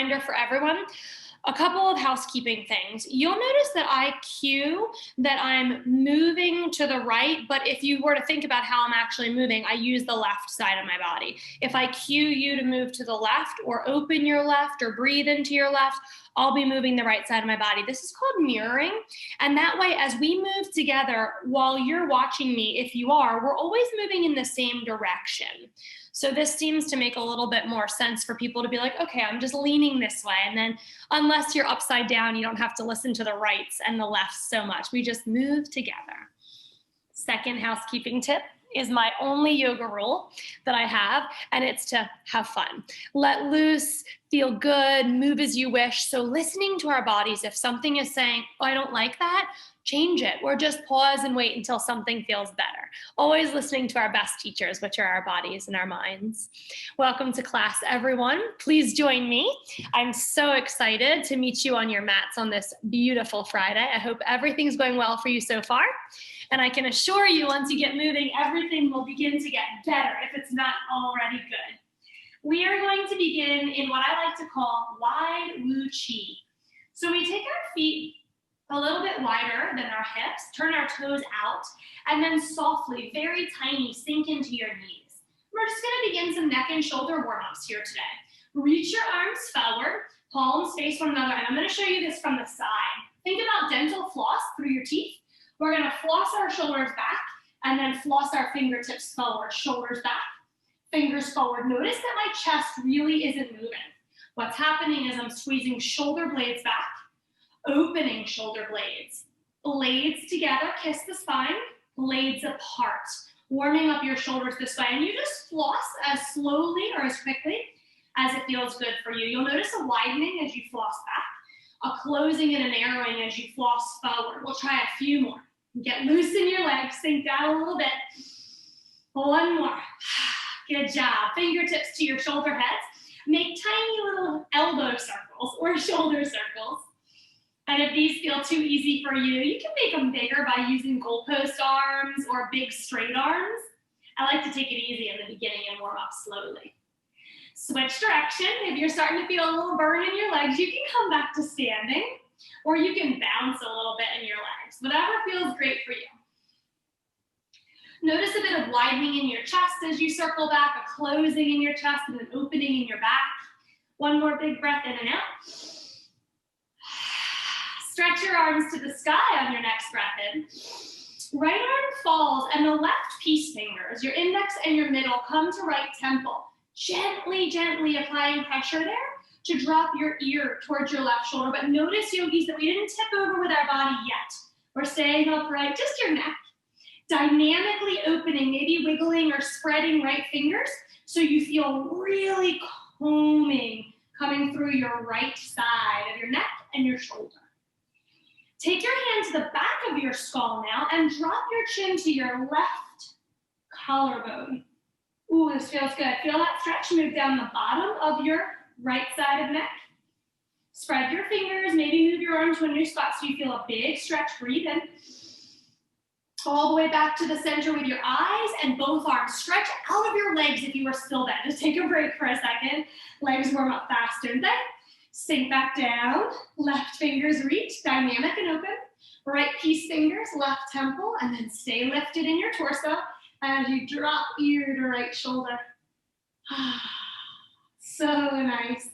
reminder for everyone. A couple of housekeeping things. You'll notice that I cue that I'm moving to the right, but if you were to think about how I'm actually moving, I use the left side of my body. If I cue you to move to the left or open your left or breathe into your left, I'll be moving the right side of my body. This is called mirroring. And that way, as we move together, while you're watching me, if you are, we're always moving in the same direction. So this seems to make a little bit more sense for people to be like, okay, I'm just leaning this way. And then unless you're upside down, you don't have to listen to the rights and the lefts so much. We just move together. Second housekeeping tip is my only yoga rule that I have, and it's to have fun. Let loose, feel good, move as you wish. So listening to our bodies, if something is saying, oh, I don't like that, change it, or just pause and wait until something feels better. Always listening to our best teachers, which are our bodies and our minds. Welcome to class, everyone. Please join me. I'm so excited to meet you on your mats on this beautiful Friday. I hope everything's going well for you so far. And I can assure you, once you get moving, everything will begin to get better if it's not already good. We are going to begin in what I like to call wide Wu Chi. So we take our feet a little bit wider than our hips, turn our toes out, and then softly, very tiny, sink into your knees. We're just gonna begin some neck and shoulder warm-ups here today. Reach your arms forward, palms face one another, and I'm gonna show you this from the side. Think about dental floss through your teeth. We're gonna floss our shoulders back, and then floss our fingertips forward, shoulders back, fingers forward. Notice that my chest really isn't moving. What's happening is I'm squeezing shoulder blades back, opening shoulder blades. Blades together, kiss the spine, blades apart. Warming up your shoulders this way. And you just floss as slowly or as quickly as it feels good for you. You'll notice a widening as you floss back, a closing and a narrowing as you floss forward. We'll try a few more. Get loose in your legs, sink down a little bit. One more. Good job. Fingertips to your shoulder heads. Make tiny little elbow circles or shoulder circles. And if these feel too easy for you, you can make them bigger by using goalpost arms or big straight arms. I like to take it easy in the beginning and warm up slowly. Switch direction. If you're starting to feel a little burn in your legs, you can come back to standing, or you can bounce a little bit in your legs. Whatever feels great for you. Notice a bit of widening in your chest as you circle back, a closing in your chest and an opening in your back. One more big breath in and out. Stretch your arms to the sky on your next breath in. Right arm falls and the left peace fingers, your index and your middle, come to right temple. Gently, gently applying pressure there to drop your ear towards your left shoulder. But notice, yogis, that we didn't tip over with our body yet. We're staying upright, just your neck. Dynamically opening, maybe wiggling or spreading right fingers so you feel really combing coming through your right side of your neck and your shoulder. Take your hand to the back of your skull now and drop your chin to your left collarbone. Ooh, this feels good. Feel that stretch move down the bottom of your right side of the neck. Spread your fingers, maybe move your arm to a new spot so you feel a big stretch. Breathe in. All the way back to the center with your eyes and both arms. Stretch out of your legs if you are still bent. Just take a break for a second. Legs warm up faster. Then sink back down. Left fingers reach, dynamic and open. Right peace fingers, left temple, and then stay lifted in your torso as you drop ear to right shoulder. So nice.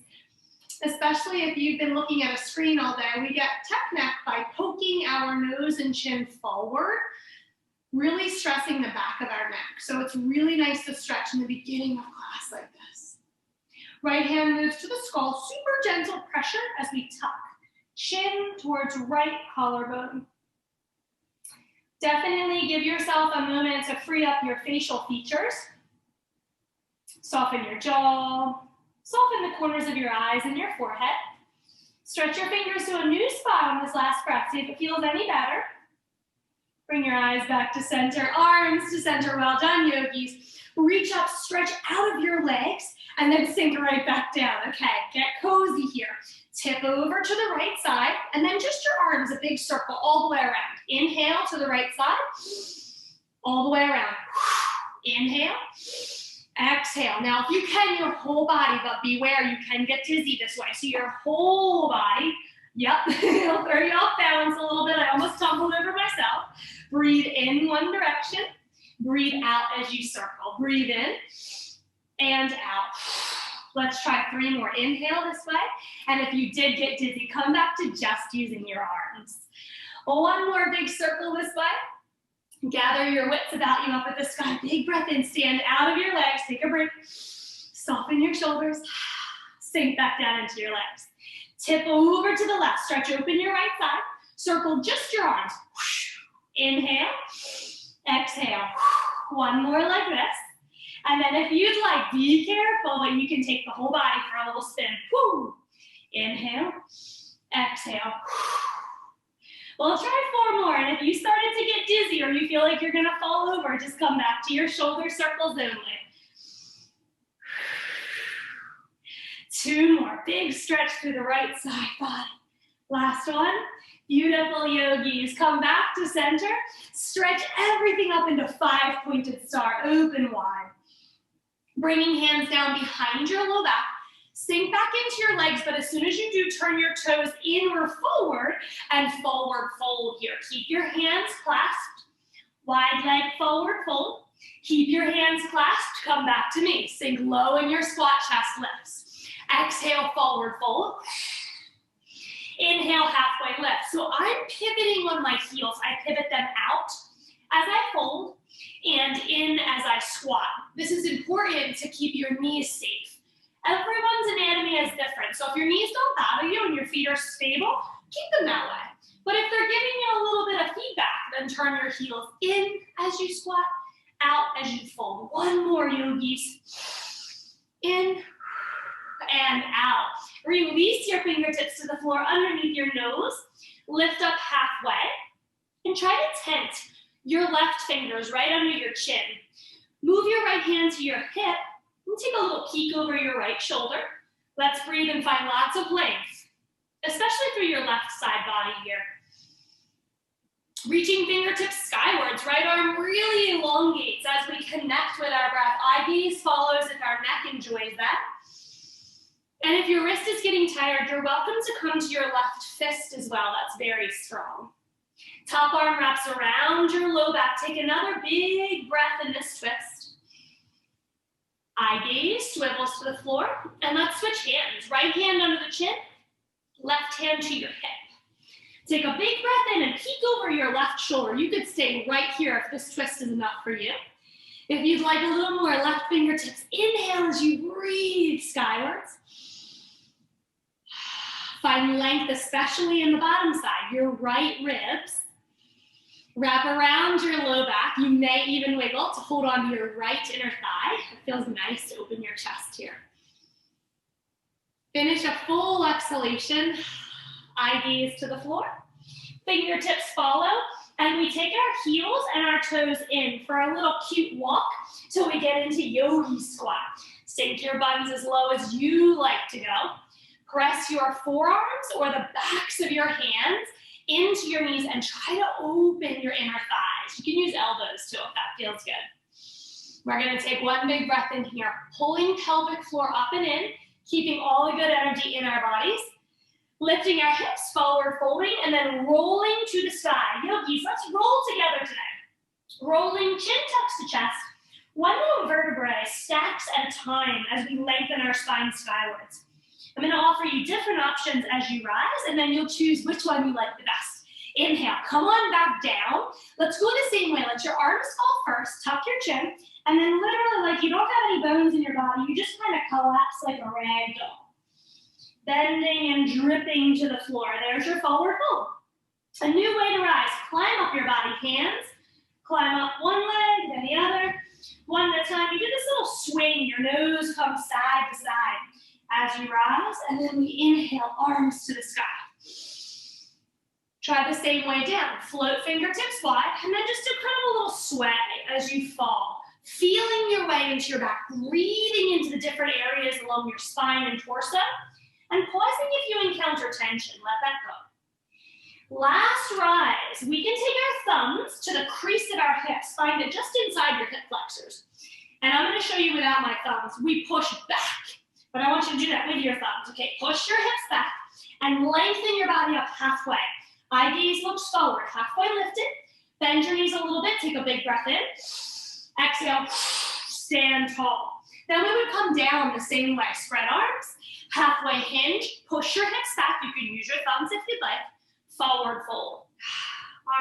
Especially if you've been looking at a screen all day, we get tech neck by poking our nose and chin forward, really stressing the back of our neck. So it's really nice to stretch in the beginning of class like this. Right hand moves to the skull, super gentle pressure as we tuck. Chin towards right collarbone. Definitely give yourself a moment to free up your facial features. Soften your jaw. Soften the corners of your eyes and your forehead. Stretch your fingers to a new spot on this last breath. See if it feels any better. Bring your eyes back to center, arms to center. Well done, yogis. Reach up, stretch out of your legs, and then sink right back down. Okay, get cozy here. Tip over to the right side, and then just your arms, a big circle all the way around. Inhale to the right side, all the way around. Inhale, Exhale. Now, if you can, your whole body, but beware, you can get dizzy this way. So your whole body, yep, it'll throw you off balance a little bit. I almost tumbled over myself. Breathe in one direction. Breathe out as you circle. Breathe in and out. Let's try 3 more. Inhale this way. And if you did get dizzy, come back to just using your arms. 1 more big circle this way. Gather your wits about you up at the sky. Big breath in. Stand out of your legs. Take a break. Soften your shoulders. Sink back down into your legs. Tip over to the left. Stretch open your right side. Circle just your arms. Inhale. Exhale. 1 more like this. And then if you'd like, be careful, but you can take the whole body for a little spin. Woo. Inhale. Exhale. We'll try 4 more. And if you started to get dizzy or you feel like you're going to fall over, just come back to your shoulder circles only. 2 more. Big stretch through the right side body. Last one. Beautiful yogis. Come back to center. Stretch everything up into 5-pointed star. Open wide. Bringing hands down behind your low back. Sink back into your legs, but as soon as you do, turn your toes in or forward and forward fold here. Keep your hands clasped. Wide leg forward fold. Keep your hands clasped. Come back to me. Sink low in your squat, chest lifts. Exhale, forward fold. Inhale, halfway lift. So I'm pivoting on my heels. I pivot them out as I fold and in as I squat. This is important to keep your knees safe. Everyone's anatomy is different. So if your knees don't bother you and your feet are stable, keep them that way. But if they're giving you a little bit of feedback, then turn your heels in as you squat, out as you fold. 1 more, yogis. In and out. Release your fingertips to the floor underneath your nose. Lift up halfway. And try to tent your left fingers right under your chin. Move your right hand to your hip. And take a little peek over your right shoulder. Let's breathe and find lots of length, especially through your left side body here. Reaching fingertips skywards, right arm really elongates as we connect with our breath. Eye gaze follows if our neck enjoys that. And if your wrist is getting tired, you're welcome to come to your left fist as well. That's very strong. Top arm wraps around your low back. Take another big breath in this twist. Eye gaze swivels to the floor. And let's switch hands. Right hand under the chin, left hand to your hip. Take a big breath in and peek over your left shoulder. You could stay right here if this twist is enough for you. If you'd like a little more, left fingertips. Inhale as you breathe skywards. Find length, especially in the bottom side, your right ribs. Wrap around your low back. You may even wiggle to hold on to your right inner thigh. It feels nice to open your chest here. Finish a full exhalation. Eye gaze to the floor. Fingertips follow. And we take our heels and our toes in for a little cute walk till we get into yogi squat. Sink your buns as low as you like to go. Press your forearms or the backs of your hands into your knees and try to open your inner thighs. You can use elbows too if that feels good. We're going to take 1 big breath in here, pulling pelvic floor up and in, keeping all the good energy in our bodies. Lifting our hips forward, folding, and then rolling to the side. Yogis, let's roll together today. Rolling, chin tucks to chest. 1 little vertebrae stacks at a time as we lengthen our spine skywards. I'm going to offer you different options as you rise, and then you'll choose which one you like the best. Inhale, come on back down. Let's go the same way. Let your arms fall first, tuck your chin, and then literally like you don't have any bones in your body, you just kind of collapse like a rag doll. Bending and dripping to the floor. There's your forward fold. A new way to rise. Climb up your body, hands. Climb up 1 leg, then the other. 1 at a time. You do this little swing. Your nose comes side to side as you rise. And then we inhale, arms to the sky. Try the same way down. Float fingertips wide. And then just do kind of a little sway as you fall. Feeling your way into your back. Breathing into the different areas along your spine and torso. And pausing if you encounter tension, let that go. Last rise, we can take our thumbs to the crease of our hips, find it just inside your hip flexors. And I'm going to show you without my thumbs. We push back, but I want you to do that with your thumbs. Okay, push your hips back and lengthen your body up halfway. Eye gaze looks forward, halfway lifted. Bend your knees a little bit, take a big breath in. Exhale, stand tall. Then we would come down the same way. Spread arms, halfway hinge, push your hips back. You can use your thumbs if you'd like. Forward fold.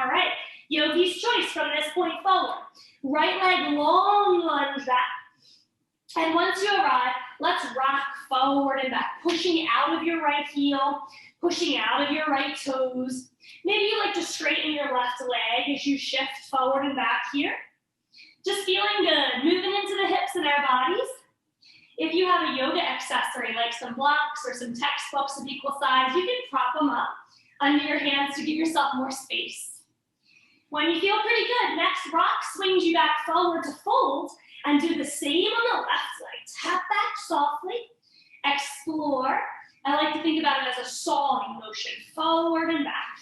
All right, yogi's choice from this point forward. Right leg long lunge back. And once you arrive, let's rock forward and back, pushing out of your right heel, pushing out of your right toes. Maybe you like to straighten your left leg as you shift forward and back here. Just feeling good, moving into the hips and our bodies. If you have a yoga accessory, like some blocks or some textbooks of equal size, you can prop them up under your hands to give yourself more space. When you feel pretty good, next rock swings you back forward to fold and do the same on the left leg. Tap back softly, explore. I like to think about it as a sawing motion, forward and back.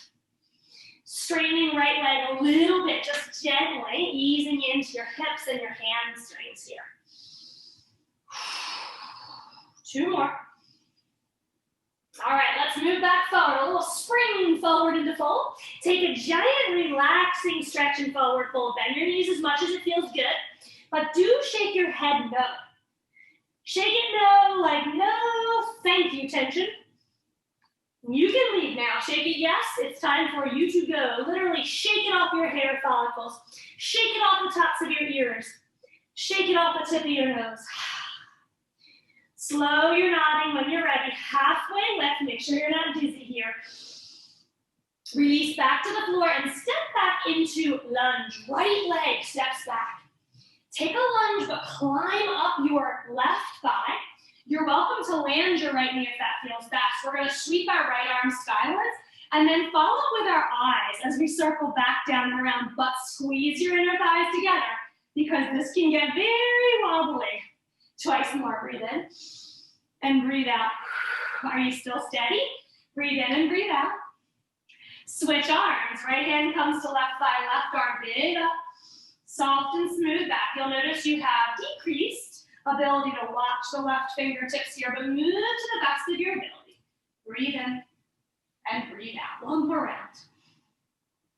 Straightening right leg a little bit, just gently, easing into your hips and your hamstrings here. 2 more. All right, let's move back forward. A little spring forward into fold. Take a giant relaxing stretch and forward fold. Bend your knees as much as it feels good. But do shake your head no. Shake it no, like no, thank you, tension. You can leave now. Shake it yes, it's time for you to go. Literally shake it off your hair follicles. Shake it off the tops of your ears. Shake it off the tip of your nose. Slow your nodding when you're ready. Halfway lift, make sure you're not dizzy here. Release back to the floor and step back into lunge. Right leg steps back. Take a lunge, but climb up your left thigh. You're welcome to land your right knee if that feels best. We're gonna sweep our right arm skywards and then follow with our eyes as we circle back down and around, but squeeze your inner thighs together because this can get very wobbly. Twice more, breathe in and breathe out. Are you still steady? Breathe in and breathe out. Switch arms, right hand comes to left thigh, left arm big up, soft and smooth back. You'll notice you have decreased ability to watch the left fingertips here, but move to the best of your ability. Breathe in and breathe out. 1 more round.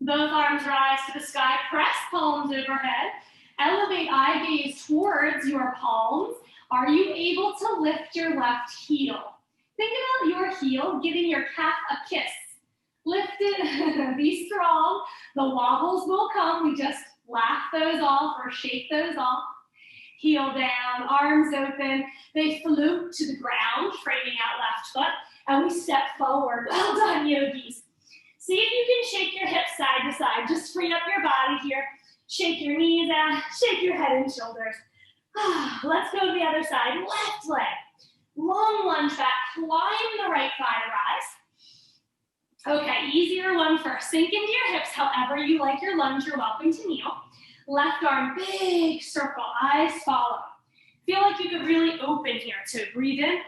Both arms rise to the sky, press palms overhead, elevate eye gaze towards your palms. Are you able to lift your left heel? Think about your heel giving your calf a kiss. Lift it, be strong. The wobbles will come. We just laugh those off or shake those off. Heel down, arms open. They float to the ground, framing out left foot, and we step forward. Well done, yogis. See if you can shake your hips side to side. Just free up your body here. Shake your knees out, shake your head and shoulders. Let's go to the other side. Left leg. Long lunge back. Climb the right thigh to rise. Okay, easier one first. Sink into your hips however you like your lunge. You're welcome to kneel. Left arm, big circle. Eyes follow. Feel like you could really open here. So breathe in,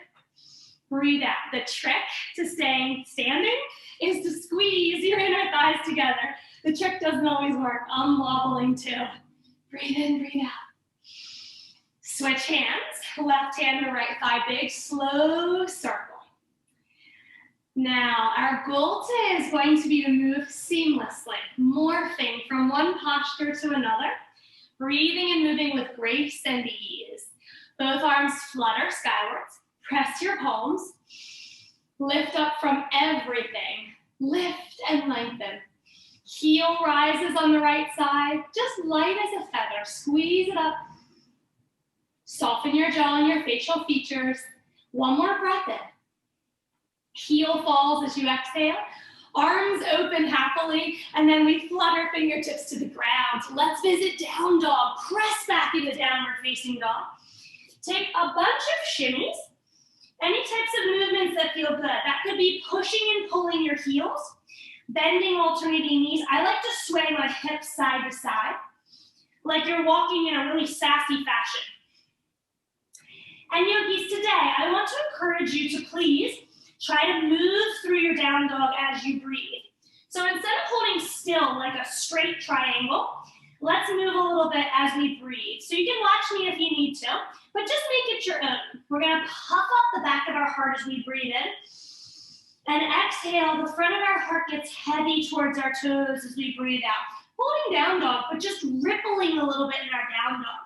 breathe out. The trick to staying standing is to squeeze your inner thighs together. The trick doesn't always work. I'm wobbling too. Breathe in, breathe out. Switch hands, left hand to right thigh, big, slow circle. Now, our goal today is going to be to move seamlessly, morphing from one posture to another, breathing and moving with grace and ease. Both arms flutter skywards, press your palms, lift up from everything, lift and lengthen. Heel rises on the right side, just light as a feather, squeeze it up. Soften your jaw and your facial features. 1 more breath in. Heel falls as you exhale. Arms open happily, and then we flutter fingertips to the ground. Let's visit down dog. Press back into downward facing dog. Take a bunch of shimmies. Any types of movements that feel good. That could be pushing and pulling your heels, bending, alternating knees. I like to sway my hips side to side, like you're walking in a really sassy fashion. And yogis, today, I want to encourage you to please try to move through your down dog as you breathe. So instead of holding still like a straight triangle, Let's move a little bit as we breathe. So you can watch me if you need to, but just make it your own. We're gonna puff up the back of our heart as we breathe in. And exhale, the front of our heart gets heavy towards our toes as we breathe out. Holding down dog, but just rippling a little bit in our down dog.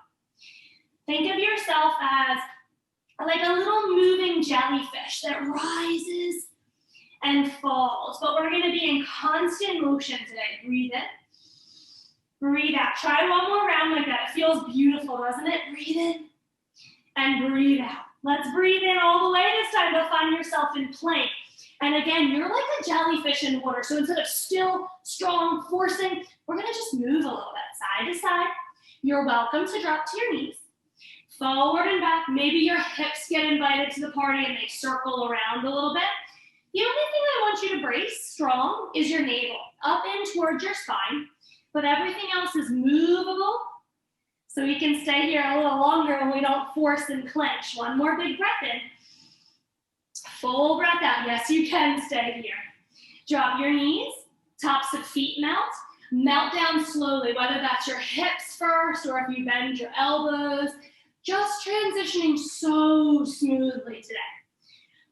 Think of yourself as like a little moving jellyfish that rises and falls. But we're gonna be in constant motion today. Breathe in, breathe out. Try one more round like that. It feels beautiful, doesn't it? Breathe in and breathe out. Let's breathe in all the way this time to find yourself in plank. And again, you're like a jellyfish in water. So instead of still, strong, forcing, we're gonna just move a little bit, side to side. You're welcome to drop to your knees. Forward and back. Maybe your hips get invited to the party and they circle around a little bit. The only thing I want you to brace strong is your navel, up in towards your spine, but everything else is movable. So we can stay here a little longer and we don't force and clench. One more big breath in. Full breath out. Yes, you can stay here. Drop your knees, tops of feet melt. Melt down slowly, whether that's your hips first or if you bend your elbows. Just transitioning so smoothly today.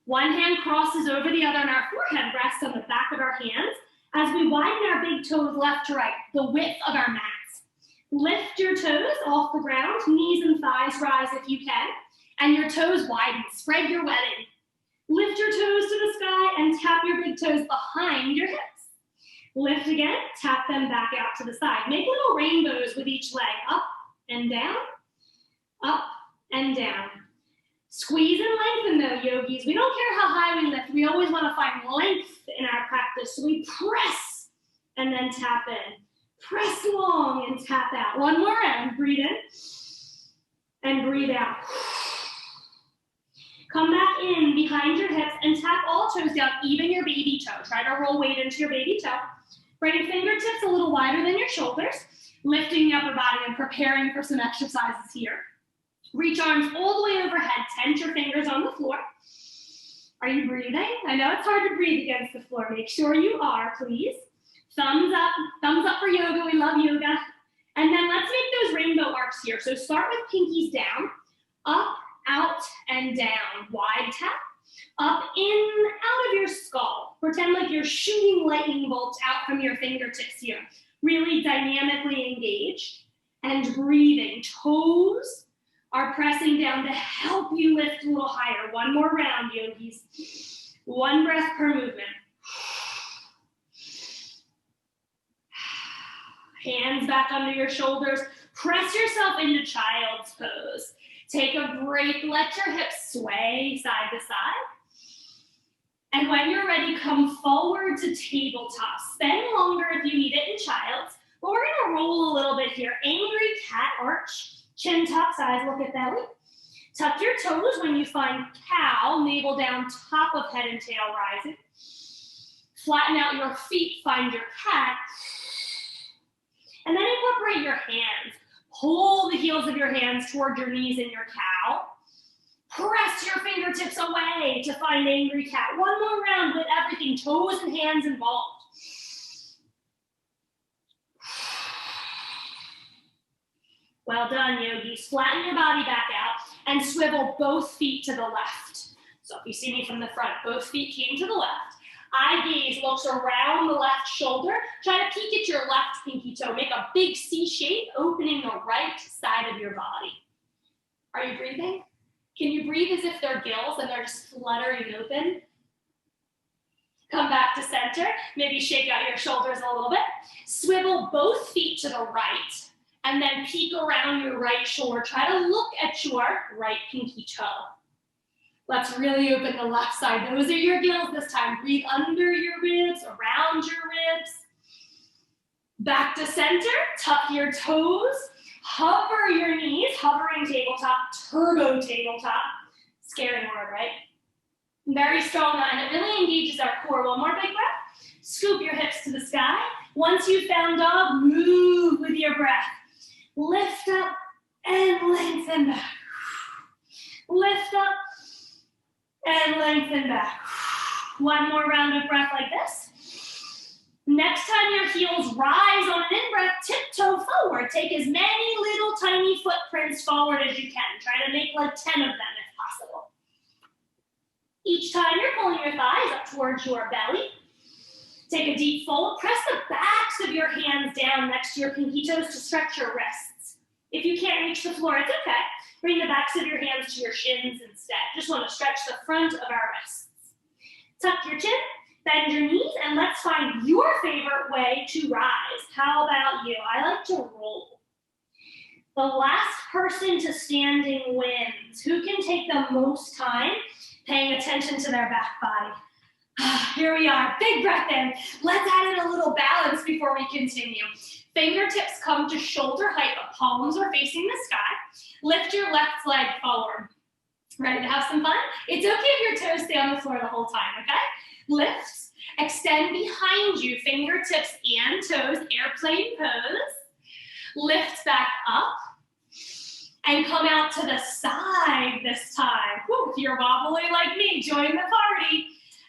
One hand crosses over the other and our forehead rests on the back of our hands as we widen our big toes left to right, the width of our mats. Lift your toes off the ground, knees and thighs rise if you can, and your toes widen, spread your wedding. Lift your toes to the sky and tap your big toes behind your hips. Lift again, tap them back out to the side. Make little rainbows with each leg, up and down, up and down. Squeeze and lengthen though, yogis. We don't care how high we lift. We always want to find length in our practice. So we press and then tap in. Press long and tap out. One more round. Breathe in and breathe out. Come back in behind your hips and tap all toes down, even your baby toe. Try to roll weight into your baby toe. Bring fingertips a little wider than your shoulders, lifting the upper body and preparing for some exercises here. Reach arms all the way overhead, tense your fingers on the floor. Are you breathing? I know it's hard to breathe against the floor. Make sure you are, please. Thumbs up for yoga. We love yoga. And then let's make those rainbow arcs here. So start with pinkies down, up, out, and down. Wide tap, up, in, out of your skull. Pretend like you're shooting lightning bolts out from your fingertips here. Really dynamically engaged and breathing. Toes are pressing down to help you lift a little higher. One more round, yogis. One breath per movement. Hands back under your shoulders. Press yourself into child's pose. Take a break. Let your hips sway side to side. And when you're ready, come forward to tabletop. Spend longer if you need it in child's. But we're going to roll a little bit here. Angry cat arch. Chin tucks, eyes look at belly. Tuck your toes when you find cow, navel down, top of head and tail rising. Flatten out your feet, find your cat. And then incorporate your hands. Pull the heels of your hands toward your knees in your cow. Press your fingertips away to find angry cat. One more round with everything, toes and hands involved. Well done, yogis. Flatten your body back out and swivel both feet to the left. So if you see me from the front, both feet came to the left. Eye gaze looks around the left shoulder. Try to peek at your left pinky toe. Make a big C shape, opening the right side of your body. Are you breathing? Can you breathe as if they're gills and they're just fluttering open? Come back to center. Maybe shake out your shoulders a little bit. Swivel both feet to the right. And then peek around your right shoulder. Try to look at your right pinky toe. Let's really open the left side. Those are your gills this time. Breathe under your ribs, around your ribs. Back to center. Tuck your toes. Hover your knees. Hovering tabletop. Turbo tabletop. Scary word, right? Very strong, and it really engages our core. One more big breath. Scoop your hips to the sky. Once you've found dog, move with your breath. Lift up and lengthen back. Lift up and lengthen back. One more round of breath like this. Next time your heels rise on an in-breath, tiptoe forward. Take as many little tiny footprints forward as you can. Try to make like 10 of them if possible. Each time you're pulling your thighs up towards your belly. Take a deep fold. Press the backs of your hands down next to your pinky toes to stretch your wrists. If you can't reach the floor, it's okay. Bring the backs of your hands to your shins instead. Just want to stretch the front of our wrists. Tuck your chin. Bend your knees, and let's find your favorite way to rise. How about you? I like to roll. The last person to standing wins. Who can take the most time paying attention to their back body? Here we are. Big breath in. Let's add in a little balance before we continue. Fingertips come to shoulder height, but palms are facing the sky. Lift your left leg forward. Ready to have some fun? It's okay if your toes stay on the floor the whole time, okay? Lift, extend behind you, fingertips and toes, airplane pose. Lift back up and come out to the side this time. Whew, if you're wobbly like me, join the party.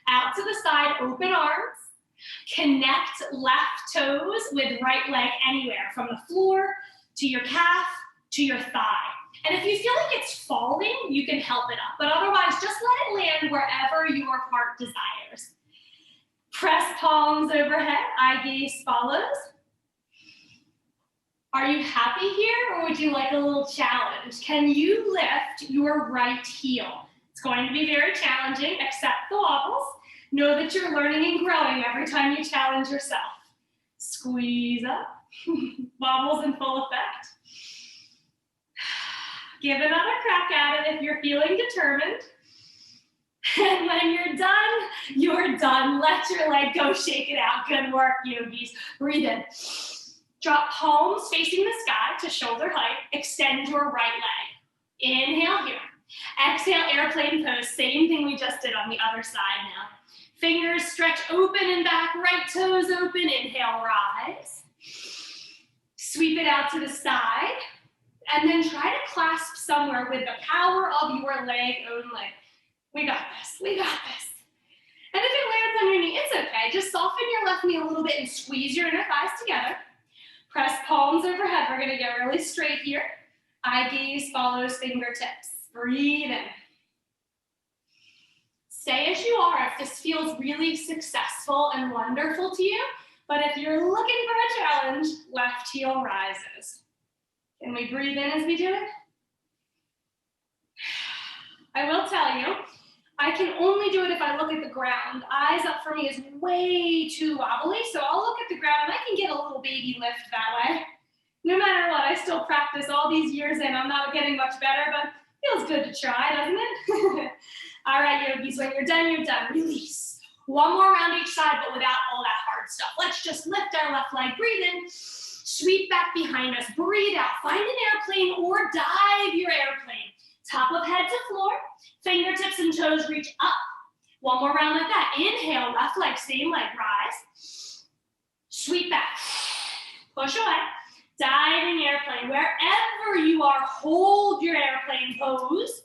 Out to the side, open arms. Connect left toes with right leg anywhere, from the floor to your calf to your thigh. And if you feel like it's falling, you can help it up. But otherwise, just let it land wherever your heart desires. Press palms overhead. Eye gaze follows. Are you happy here, or would you like a little challenge? Can you lift your right heel? It's going to be very challenging. Accept the wobbles. Know that you're learning and growing every time you challenge yourself. Squeeze up. Wobbles in full effect. Give another crack at it if you're feeling determined. And when you're done. Let your leg go, shake it out. Good work, yogis. Breathe in. Drop palms facing the sky to shoulder height. Extend your right leg. Inhale here. Exhale, airplane pose. Same thing we just did on the other side now. Fingers stretch open and back. Right toes open. Inhale, rise. Sweep it out to the side. And then try to clasp somewhere with the power of your leg only. We got this, we got this. And if it lands on your knee, it's okay. Just soften your left knee a little bit and squeeze your inner thighs together. Press palms overhead. We're gonna get really straight here. Eye gaze follows fingertips. Breathe in. Stay as you are if this feels really successful and wonderful to you. But if you're looking for a challenge, left heel rises. Can we breathe in as we do it? I will tell you, I can only do it if I look at the ground. Eyes up for me is way too wobbly, so I'll look at the ground and I can get a little baby lift that way. No matter what, I still practice all these years in. I'm not getting much better, but it feels good to try, doesn't it? All right, yogis, when you're done, release. One more round each side, but without all that hard stuff. Let's just lift our left leg, breathe in. Sweep back behind us, breathe out, find an airplane or dive your airplane. Top of head to floor, fingertips and toes reach up. One more round like that. Inhale, left leg, same leg, rise. Sweep back, push away. Diving airplane, wherever you are, hold your airplane pose.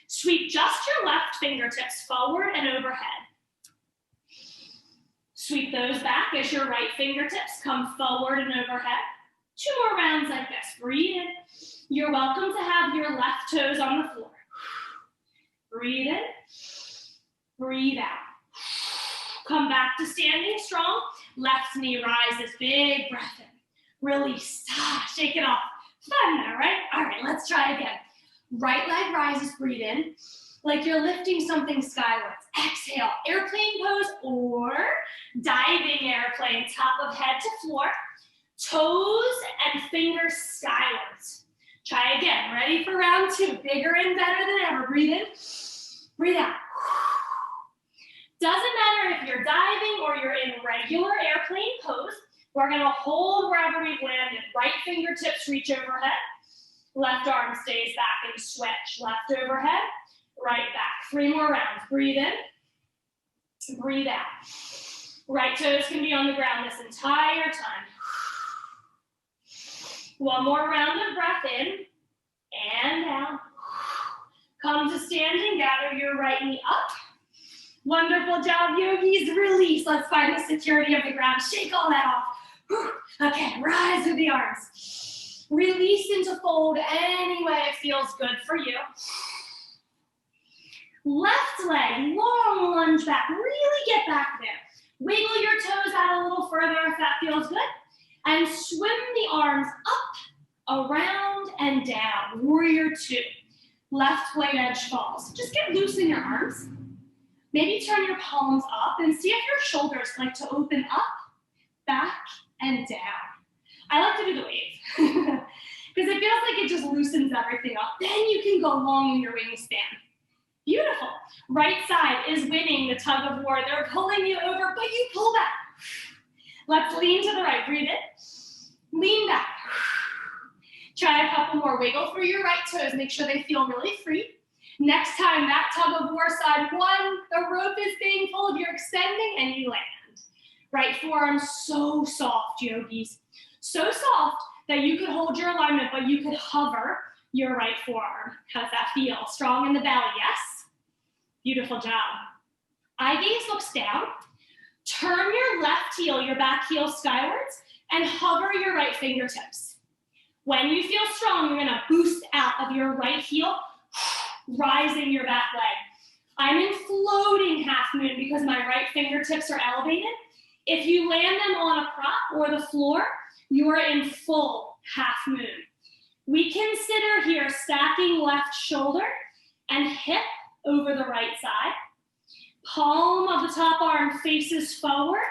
Sweep just your left fingertips forward and overhead. Sweep those back as your right fingertips come forward and overhead. 2 more rounds like this. Breathe in. You're welcome to have your left toes on the floor. Breathe in. Breathe out. Come back to standing strong. Left knee rises. Big breath in. Release. Shake it off. Fun now, right? All right, let's try again. Right leg rises. Breathe in. Like you're lifting something skywards. Exhale, airplane pose or diving airplane, top of head to floor, toes and fingers skywards. Try again, ready for round 2, bigger and better than ever. Breathe in, breathe out. Doesn't matter if you're diving or you're in regular airplane pose, we're gonna hold wherever we've landed. Right fingertips reach overhead, left arm stays back and switch. Left overhead, right back. 3 more rounds. Breathe in. Breathe out. Right toes can be on the ground this entire time. One more round of breath in and out. Come to standing. Gather your right knee up. Wonderful job, yogis. Release. release. Let's find the security of the ground. Shake all that off. Okay, rise with the arms. Release into fold any way it feels good for you. Left leg, long lunge back. Really get back there. Wiggle your toes out a little further if that feels good. And swim the arms up, around, and down. Warrior two. Left leg edge falls. Just get loose in your arms. Maybe turn your palms up and see if your shoulders like to open up, back, and down. I like to do the wave because it feels like it just loosens everything up. Then you can go long in your wingspan. Beautiful. Right side is winning the tug of war. They're pulling you over, but you pull back. Let's lean to the right. Breathe in. Lean back. Try a couple more. Wiggle through your right toes. Make sure they feel really free. Next time, that tug of war side one, the rope is being pulled, you're extending, and you land. Right forearm so soft, yogis. So soft that you could hold your alignment, but you could hover your right forearm. How's that feel? Strong in the belly, yes? Beautiful job. Eye gaze looks down. Turn your left heel, your back heel skywards, and hover your right fingertips. When you feel strong, you're gonna boost out of your right heel, rising your back leg. I'm in floating half moon because my right fingertips are elevated. If you land them on a prop or the floor, you are in full half moon. We consider here stacking left shoulder and hip over the right side. Palm of the top arm faces forward,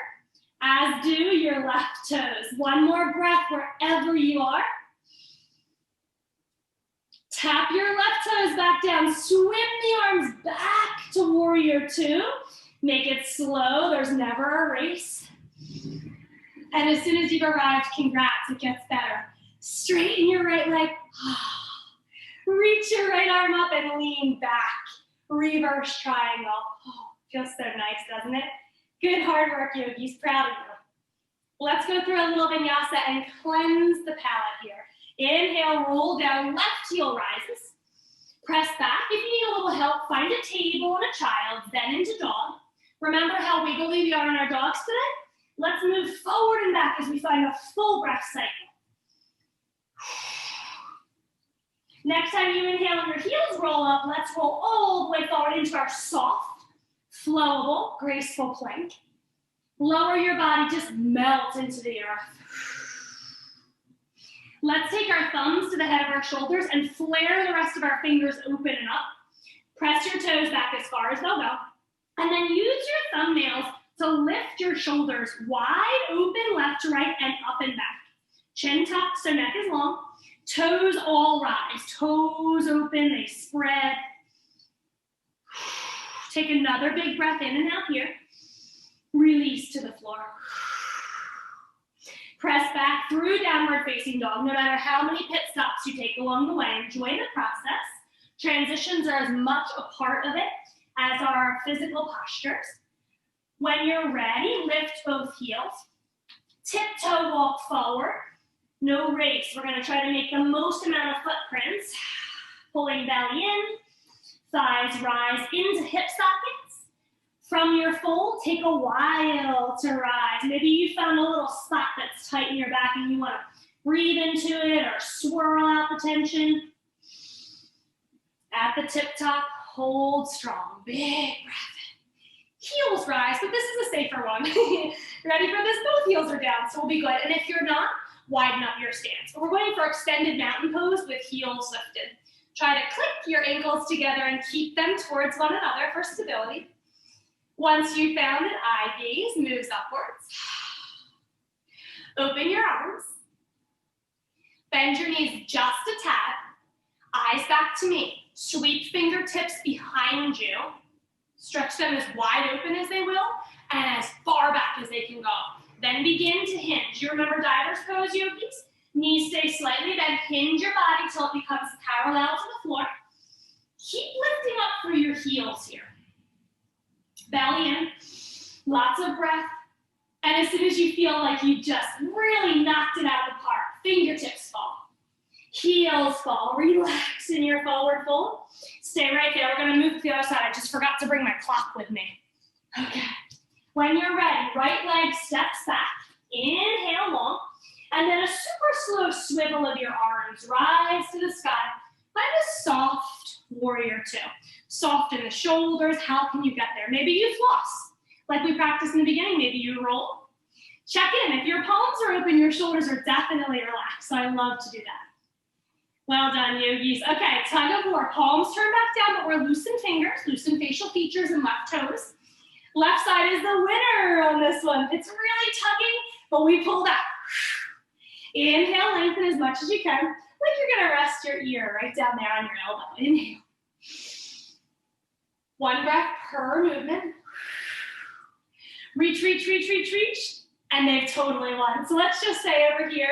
as do your left toes. One more breath wherever you are. Tap your left toes back down. Swim the arms back to warrior two. Make it slow. There's never a race. And as soon as you've arrived, congrats, it gets better. Straighten your right leg. Reach your right arm up and lean back. Reverse triangle. Oh, feels so nice, doesn't it? Good hard work, yogis. Proud of you. Let's go through a little vinyasa and cleanse the palate here. Inhale, roll down, left heel rises. Press back. If you need a little help, find a table and a child, then into dog. Remember how wiggly we are in our dogs today? Let's move forward and back as we find a full breath cycle. Next time you inhale and your heels roll up, let's roll all the way forward into our soft, flowable, graceful plank. Lower your body, just melt into the earth. Let's take our thumbs to the head of our shoulders and flare the rest of our fingers open and up. Press your toes back as far as they'll go. And then use your thumbnails to lift your shoulders wide open left to right and up and back. Chin tucked so neck is long. Toes all rise. Toes open, they spread. Take another big breath in and out here. Release to the floor. Press back through downward facing dog. No matter how many pit stops you take along the way, enjoy the process. Transitions are as much a part of it as our physical postures. When you're ready, lift both heels. Tiptoe walk forward. No race. We're going to try to make the most amount of footprints. Pulling belly in. Thighs rise into hip sockets. From your fold, take a while to rise. Maybe you found a little spot that's tight in your back and you want to breathe into it or swirl out the tension. At the tip top, hold strong. Big breath in. Heels rise, but this is a safer one. Ready for this? Both heels are down, so we'll be good. And if you're not, widen up your stance. We're going for extended mountain pose with heels lifted. Try to click your ankles together and keep them towards one another for stability. Once you found it, eye gaze moves upwards. Open your arms. Bend your knees just a tad. Eyes back to me. Sweep fingertips behind you. Stretch them as wide open as they will and as far back as they can go. Then begin to hinge. You remember diver's pose, yogis? Knees stay slightly bent. Hinge your body till it becomes parallel to the floor. Keep lifting up through your heels here. Belly in, lots of breath. And as soon as you feel like you just really knocked it out of the park, fingertips fall. Heels fall. Relax in your forward fold. Stay right there. We're going to move to the other side. I just forgot to bring my clock with me. Okay. When you're ready, right leg steps back. Inhale long. And then a super slow swivel of your arms. Rise to the sky. Find a soft warrior two. Soft in the shoulders. How can you get there? Maybe you floss, like we practiced in the beginning. Maybe you roll. Check in. If your palms are open, your shoulders are definitely relaxed. So I love to do that. Well done, yogis. Okay, tug of war. Palms turn back down, but we're loosen fingers, loosen facial features and left toes. Left side is the winner on this one. It's really tugging, but we pull that. Inhale, lengthen as much as you can. Like you're gonna rest your ear right down there on your elbow. Inhale. One breath per movement. Reach, reach, reach, reach, reach. And they've totally won. So let's just say over here,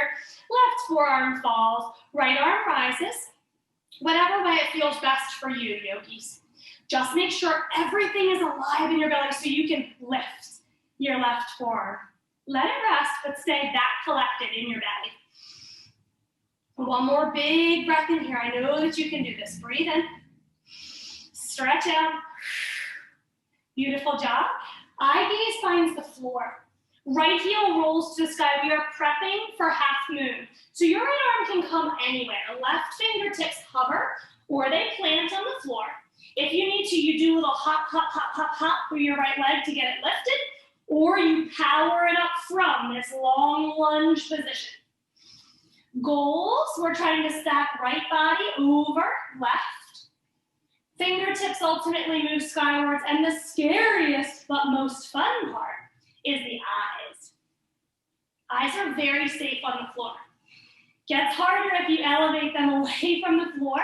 left forearm falls, right arm rises. Whatever way it feels best for you, yogis. Just make sure everything is alive in your belly so you can lift your left forearm. Let it rest, but stay that collected in your belly. One more big breath in here. I know that you can do this. Breathe in. Stretch out. Beautiful job. Eye gaze finds the floor. Right heel rolls to the sky. We are prepping for half moon. So your right arm can come anywhere. Left fingertips hover or they plant on the floor. If you need to, you do a little hop, hop, hop, hop, hop through your right leg to get it lifted, or you power it up from this long lunge position. Goals, we're trying to stack right body over left. Fingertips ultimately move skywards, and the scariest but most fun part is the eyes. Eyes are very safe on the floor. Gets harder if you elevate them away from the floor,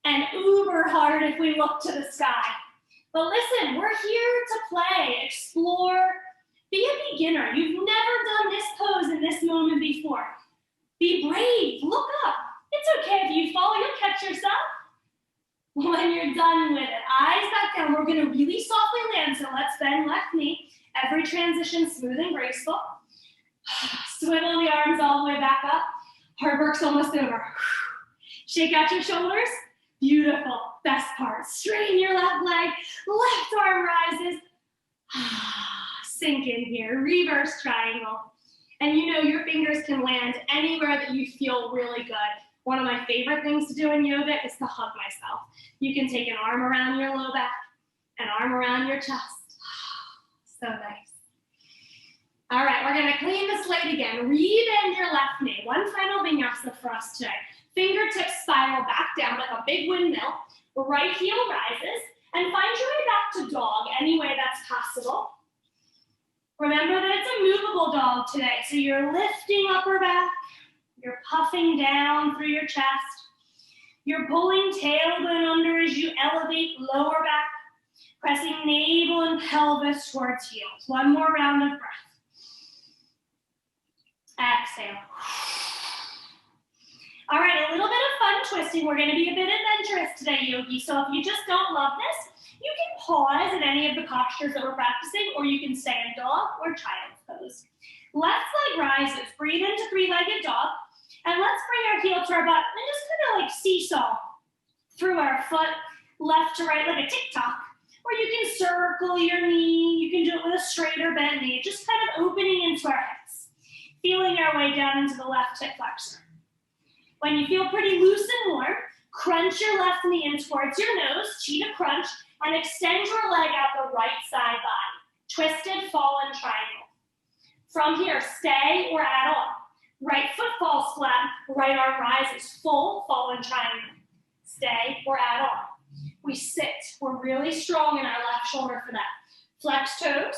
and uber hard if we look to the sky. But listen, we're here to play, explore, be a beginner. You've never done this pose in this moment before. Be brave, look up. It's okay if you fall, you'll catch yourself when you're done with it. Eyes back down, we're gonna really softly land, so let's bend left knee. Every transition smooth and graceful. Swivel the arms all the way back up. Hard work's almost over. Shake out your shoulders. Beautiful. Best part. Straighten your left leg. Left arm rises. Sink in here. Reverse triangle. And you know your fingers can land anywhere that you feel really good. One of my favorite things to do in yoga is to hug myself. You can take an arm around your low back, an arm around your chest. So nice. All right, we're gonna clean the slate again. Rebend your left knee. One final vinyasa for us today. Fingertips spiral back down like a big windmill. Right heel rises, and find your way back to dog any way that's possible. Remember that it's a movable dog today, so you're lifting upper back, you're puffing down through your chest, you're pulling tailbone under as you elevate lower back, pressing navel and pelvis towards heels. One more round of breath. Exhale. All right, a little bit of fun twisting. We're gonna be a bit adventurous today, yogi. So if you just don't love this, you can pause in any of the postures that we're practicing, or you can stay in dog or child's pose. Left leg rises. Breathe into three-legged dog. And let's bring our heel to our butt and just kind of like seesaw through our foot, left to right, like a tick-tock. Or you can circle your knee. You can do it with a straight or bent knee. Just kind of opening into our hips. Feeling our way down into the left hip flexor. When you feel pretty loose and warm, crunch your left knee in towards your nose, cheetah crunch, and extend your leg out the right side body. Twisted fallen triangle. From here, stay or add on. Right foot falls flat, right arm rises, full fallen triangle. Stay or add on. We sit, we're really strong in our left shoulder for that. Flex toes,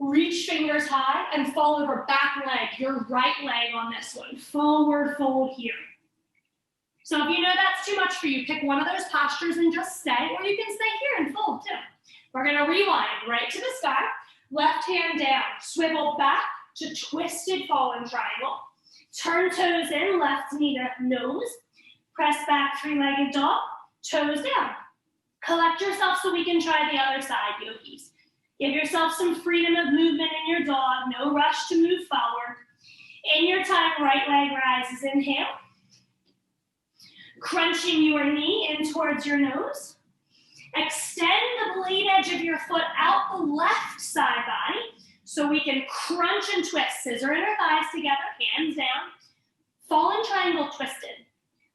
reach fingers high, and fall over back leg, your right leg on this one. Forward fold here. So if you know that's too much for you, pick one of those postures and just stay, or you can stay here and fold too. We're gonna rewind right to the sky, left hand down, swivel back to twisted fallen triangle. Turn toes in, left knee to nose, press back three-legged dog, toes down. Collect yourself so we can try the other side, yogis. Give yourself some freedom of movement in your dog, no rush to move forward. In your time, right leg rises, inhale. Crunching your knee in towards your nose. Extend the blade edge of your foot out the left side body so we can crunch and twist. Scissor inner thighs together, hands down. Fallen triangle twisted.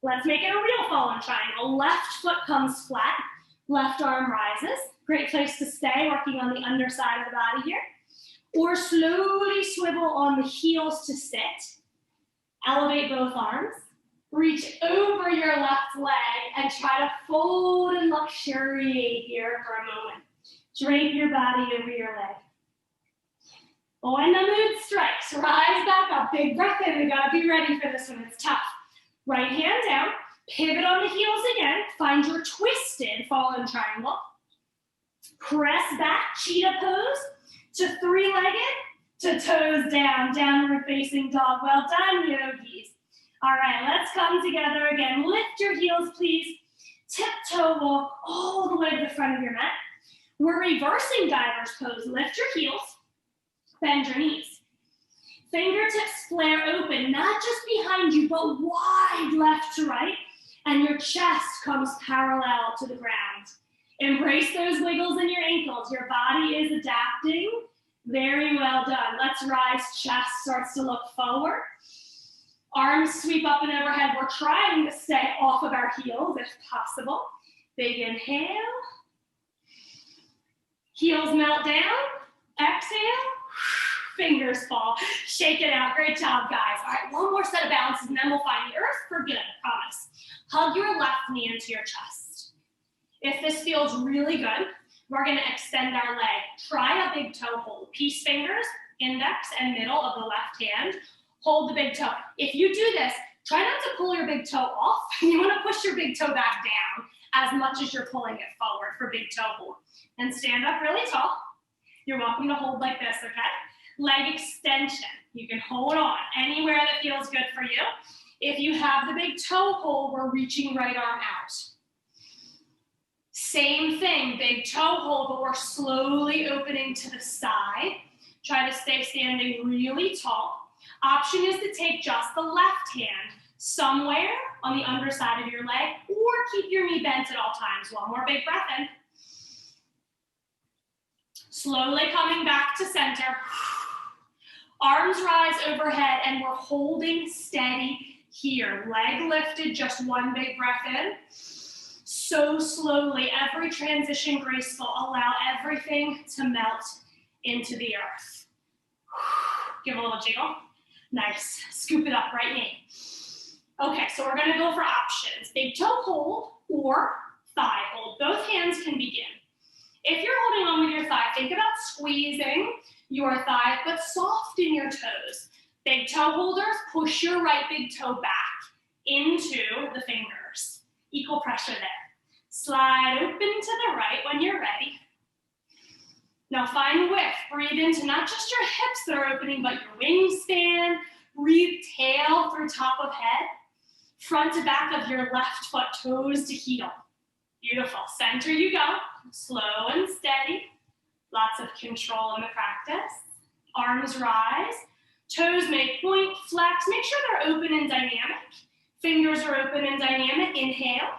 Let's make it a real fallen triangle. Left foot comes flat, left arm rises. Great place to stay, working on the underside of the body here. Or slowly swivel on the heels to sit. Elevate both arms. Reach over your left leg and try to fold and luxuriate here for a moment. Drape your body over your leg. When the mood strikes, rise back up. Big breath in. We gotta be ready for this one. It's tough. Right hand down. Pivot on the heels again. Find your twisted fallen triangle. Press back, cheetah pose to three-legged, to toes down, downward facing dog. Well done, yogis. All right, let's come together again. Lift your heels, please. Tiptoe walk all the way to the front of your mat. We're reversing diver's pose. Lift your heels, bend your knees. Fingertips flare open, not just behind you, but wide left to right. And your chest comes parallel to the ground. Embrace those wiggles in your ankles. Your body is adapting. Very well done. Let's rise. Chest starts to look forward. Arms sweep up and overhead. We're trying to stay off of our heels if possible. Big inhale. Heels melt down. Exhale. Fingers fall. Shake it out. Great job, guys. All right, one more set of balances and then we'll find the earth for good, I promise. Hug your left knee into your chest. If this feels really good, we're gonna extend our leg. Try a big toe hold. Peace fingers, index and middle of the left hand. Hold the big toe. If you do this, try not to pull your big toe off. You wanna push your big toe back down as much as you're pulling it forward for big toe hold. And stand up really tall. You're welcome to hold like this, okay? Leg extension. You can hold on anywhere that feels good for you. If you have the big toe hold, we're reaching right arm out. Same thing, big toe hold, but we're slowly opening to the side. Try to stay standing really tall. Option is to take just the left hand somewhere on the underside of your leg, or keep your knee bent at all times. One more big breath in. Slowly coming back to center. Arms rise overhead and we're holding steady here. Leg lifted, just one big breath in. So slowly, every transition graceful. Allow everything to melt into the earth. Give a little jiggle. Nice. Scoop it up, right knee. Okay, so we're gonna go for options. Big toe hold or thigh hold. Both hands can begin. If you're holding on with your thigh, think about squeezing your thigh, but soften your toes. Big toe holders, push your right big toe back into the fingers. Equal pressure there. Slide open to the right when you're ready. Now find width. Breathe into not just your hips that are opening, but your wingspan. Breathe tail through top of head. Front to back of your left foot, toes to heel. Beautiful. Center you go. Slow and steady. Lots of control in the practice. Arms rise. Toes may point, flex. Make sure they're open and dynamic. Fingers are open and dynamic. Inhale.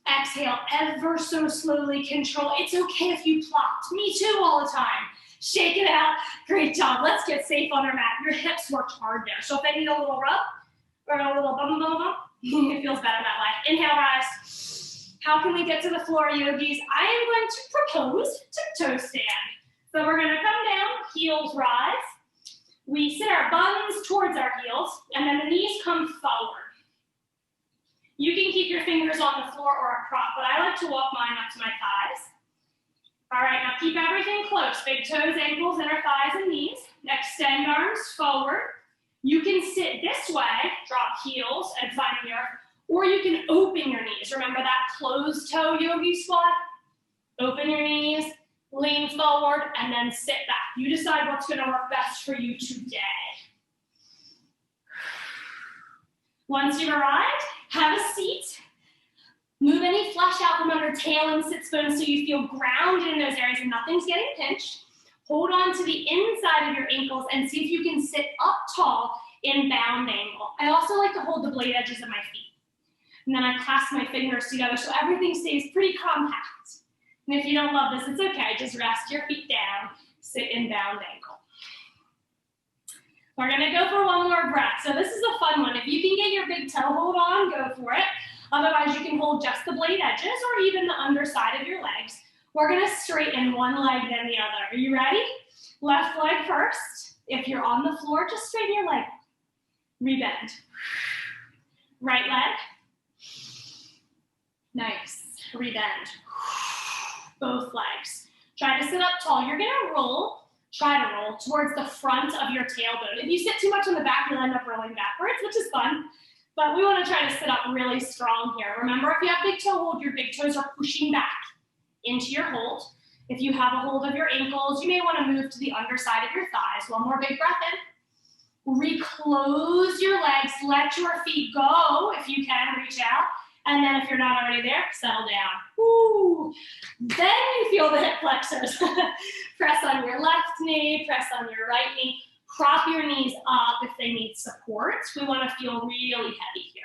Exhale, ever so slowly control. It's okay if you plopped. Me too all the time. Shake it out. Great job. Let's get safe on our mat. Your hips worked hard there. So if they need a little rub or a little bum, it feels better that way. Inhale, rise. How can we get to the floor, yogis? I am going to propose tiptoe stand. So we're going to come down, heels rise. We sit our buns towards our heels, and then the knees come forward. You can keep your fingers on the floor or a prop, but I like to walk mine up to my thighs. All right, now keep everything close. Big toes, ankles, inner thighs, and knees. Extend arms forward. You can sit this way, drop heels, and find the earth, or you can open your knees. Remember that closed toe yogi squat? Open your knees, lean forward, and then sit back. You decide what's going to work best for you today. Once you've arrived, have a seat. Move any flesh out from under tail and sits bones so you feel grounded in those areas and nothing's getting pinched. Hold on to the inside of your ankles and see if you can sit up tall in bound angle. I also like to hold the blade edges of my feet. And then I clasp my fingers together so everything stays pretty compact. And if you don't love this, it's okay. Just rest your feet down, sit in bound ankle. We're gonna go for one more breath. So this is a fun one. If you can get your big toe hold on, go for it. Otherwise, you can hold just the blade edges or even the underside of your legs. We're gonna straighten one leg then the other. Are you ready? Left leg first. If you're on the floor, just straighten your leg. Rebend. Right leg. Nice. Rebend. Both legs. Try to sit up tall. You're gonna roll. Try to roll towards the front of your tailbone. If you sit too much on the back, you'll end up rolling backwards, which is fun. But we want to try to sit up really strong here. Remember, if you have big toe hold, your big toes are pushing back into your hold. If you have a hold of your ankles, you may want to move to the underside of your thighs. One more big breath in. Reclose your legs. Let your feet go if you can. Reach out. And then if you're not already there, settle down. Woo. Then you feel the hip flexors. Press on your left knee, press on your right knee. Prop your knees up if they need support. We want to feel really heavy here.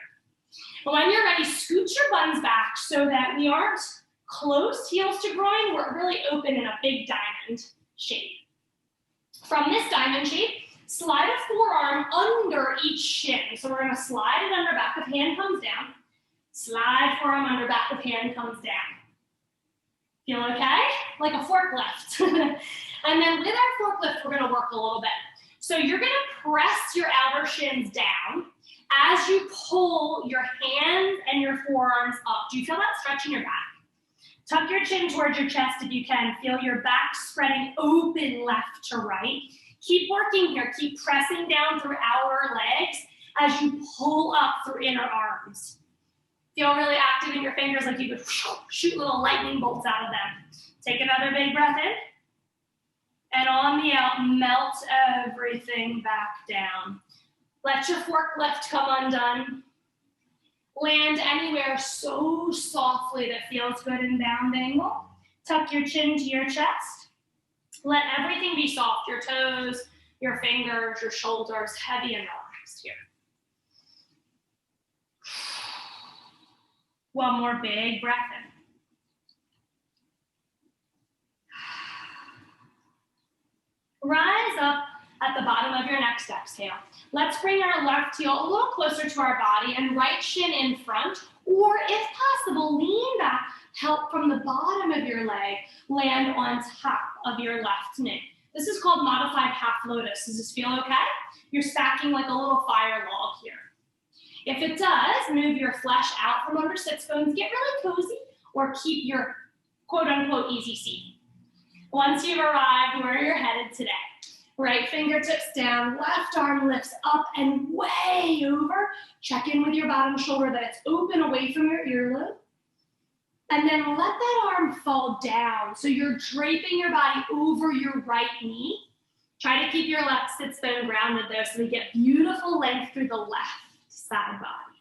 But when you're ready, scoot your buns back so that we aren't close heels to groin. We're really open in a big diamond shape. From this diamond shape, slide a forearm under each shin. So we're going to slide it under, back of hand comes down. Slide forearm under, back of hand comes down. Feel okay? Like a forklift. And then with our forklift, we're going to work a little bit. So you're going to press your outer shins down as you pull your hands and your forearms up. Do you feel that stretch in your back? Tuck your chin towards your chest if you can. Feel your back spreading open left to right. Keep working here. Keep pressing down through outer legs as you pull up through inner arms. Feel really active in your fingers, like you could shoot little lightning bolts out of them. Take another big breath in. And on the out, melt everything back down. Let your forklift come undone. Land anywhere so softly that feels good in bound angle. Tuck your chin to your chest. Let everything be soft. Your toes, your fingers, your shoulders, heavy and relaxed here. One more big breath in. Rise up at the bottom of your next exhale. Let's bring our left heel a little closer to our body and right shin in front, or if possible, lean back. Help from the bottom of your leg land on top of your left knee. This is called modified half lotus. Does this feel okay? You're stacking like a little fire log here. If it does, move your flesh out from under sits bones, get really cozy, or keep your quote-unquote easy seat. Once you've arrived where you're headed today, right fingertips down, left arm lifts up and way over. Check in with your bottom shoulder that it's open away from your earlobe. And then let that arm fall down. So you're draping your body over your right knee. Try to keep your left sits bone grounded there so we get beautiful length through the left side body.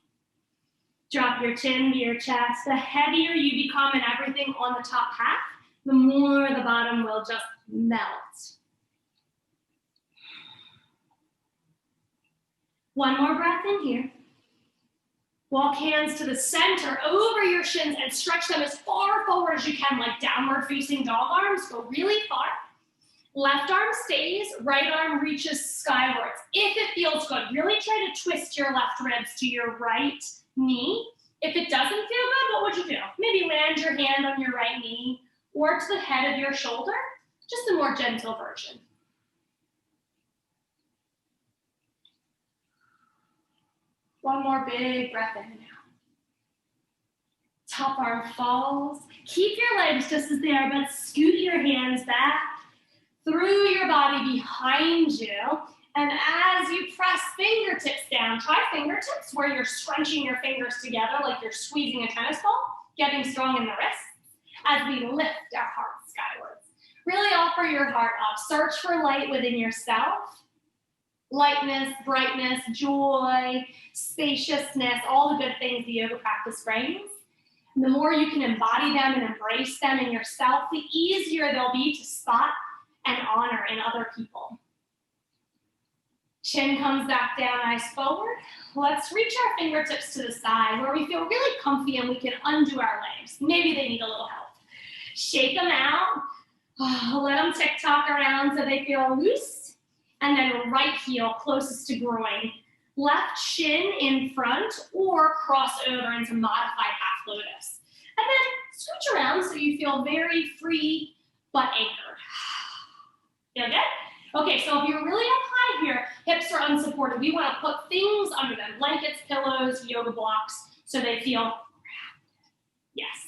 Drop your chin to your chest. The heavier you become in everything on the top half, the more the bottom will just melt. One more breath in here. Walk hands to the center over your shins and stretch them as far forward as you can, like downward facing dog arms. Go really far. Left arm stays, right arm reaches skywards. If it feels good, really try to twist your left ribs to your right knee. If it doesn't feel good, what would you do? Maybe land your hand on your right knee or to the head of your shoulder, just a more gentle version. One more big breath in and out. Top arm falls. Keep your legs just as they are, but scoot your hands back through your body behind you. And as you press fingertips down, try fingertips where you're scrunching your fingers together like you're squeezing a tennis ball, getting strong in the wrists as we lift our heart skywards. Really offer your heart up. Search for light within yourself. Lightness, brightness, joy, spaciousness, all the good things the yoga practice brings. And the more you can embody them and embrace them in yourself, the easier they'll be to spot and honor in other people. Chin comes back down, eyes forward. Let's reach our fingertips to the side where we feel really comfy and we can undo our legs. Maybe they need a little help. Shake them out. Let them tick-tock around so they feel loose. And then right heel closest to groin. Left shin in front or cross over into modified half lotus. And then switch around so you feel very free but anchored. Feel good? Okay, so if you're really up high here, hips are unsupported. We want to put things under them, blankets, pillows, yoga blocks, so they feel grounded. Yes.